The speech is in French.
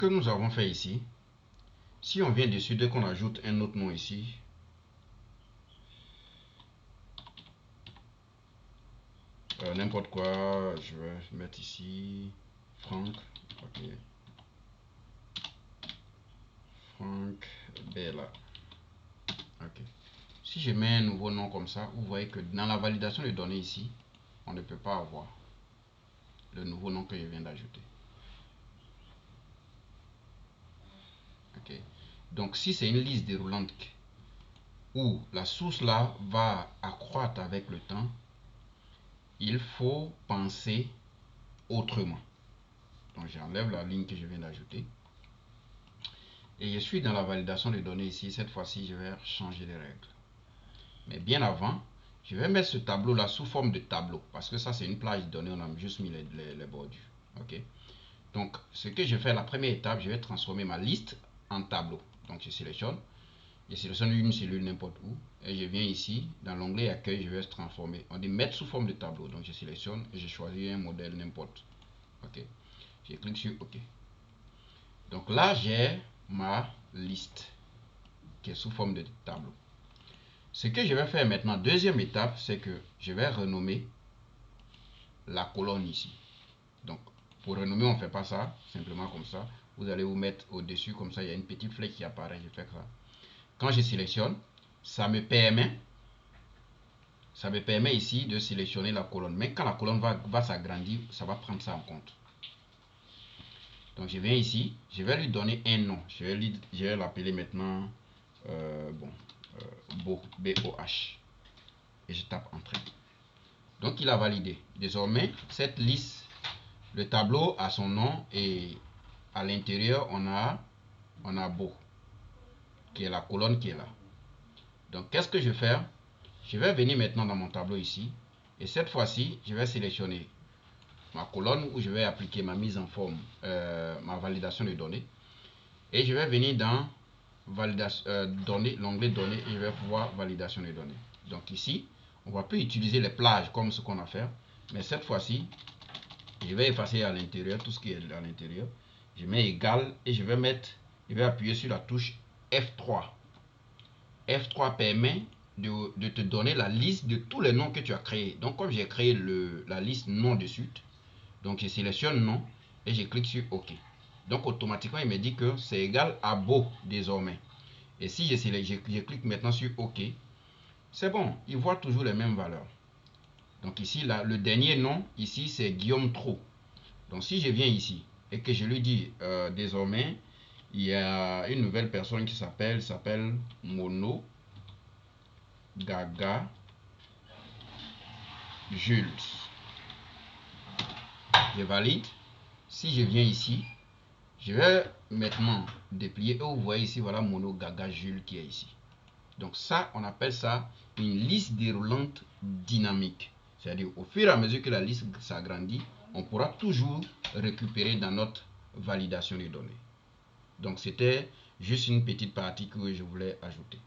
que nous avons fait ici, si on vient dessus, dès qu'on ajoute un autre nom ici, n'importe quoi, je vais mettre ici Franck, ok, Franck Bella, ok. Si je mets un nouveau nom comme ça, vous voyez que dans la validation de données ici, on ne peut pas avoir le nouveau nom que je viens d'ajouter. Ok. Donc si c'est une liste déroulante où la source là va accroître avec le temps, il faut penser autrement. Donc j'enlève la ligne que je viens d'ajouter. Et je suis dans la validation des données ici. Cette fois-ci, je vais changer les règles. Mais bien avant, je vais mettre ce tableau là sous forme de tableau. Parce que ça, c'est une plage de données. On a juste mis les bordures. Ok. Donc, ce que je fais, la première étape, je vais transformer ma liste en tableau. Donc, je sélectionne une cellule n'importe où. Et je viens ici, dans l'onglet accueil, je vais transformer. On dit mettre sous forme de tableau. Donc, je sélectionne et je choisis un modèle n'importe. Ok. Je clique sur OK. Donc là, j'ai ma liste qui est sous forme de tableau. Ce que je vais faire maintenant, deuxième étape, c'est que je vais renommer la colonne ici. Donc, pour renommer, on ne fait pas ça, simplement comme ça. Vous allez vous mettre au-dessus, comme ça, il y a une petite flèche qui apparaît. Je fais ça. Quand je sélectionne, ça me permet ici de sélectionner la colonne. Mais quand la colonne va s'agrandir, ça va prendre ça en compte. Donc je viens ici, je vais lui donner un nom. Je vais l'appeler maintenant B-O-H. Et je tape Entrée. Donc il a validé. Désormais, cette liste, le tableau a son nom et à l'intérieur, on a Beau, qui est la colonne qui est là. Donc qu'est-ce que je vais faire? Je vais venir maintenant dans mon tableau ici. Et cette fois-ci, je vais sélectionner ma colonne où je vais appliquer ma mise en forme, ma validation de données. Et je vais venir dans données, l'onglet données, et je vais pouvoir validation des données. Donc ici, on va plus utiliser les plages comme ce qu'on a fait, mais cette fois-ci, je vais effacer à l'intérieur tout ce qui est à l'intérieur. Je mets égal et je vais appuyer sur la touche F3. F3 permet de te donner la liste de tous les noms que tu as créés. Donc comme j'ai créé la liste nom de suite, donc je sélectionne nom et je clique sur OK. Donc automatiquement il me dit que c'est égal à Beau désormais. Et si je clique maintenant sur OK, c'est bon, il voit toujours les mêmes valeurs. Donc ici, là, le dernier nom, ici c'est Guillaume Trou. Donc si je viens ici et que je lui dis désormais, il y a une nouvelle personne qui s'appelle Mono Gaga Jules. Je valide. Si je viens ici, je vais maintenant déplier et vous voyez ici, voilà Mono Gaga Jules qui est ici. Donc ça, on appelle ça une liste déroulante dynamique. C'est-à-dire au fur et à mesure que la liste s'agrandit, on pourra toujours récupérer dans notre validation des données. Donc c'était juste une petite partie que je voulais ajouter.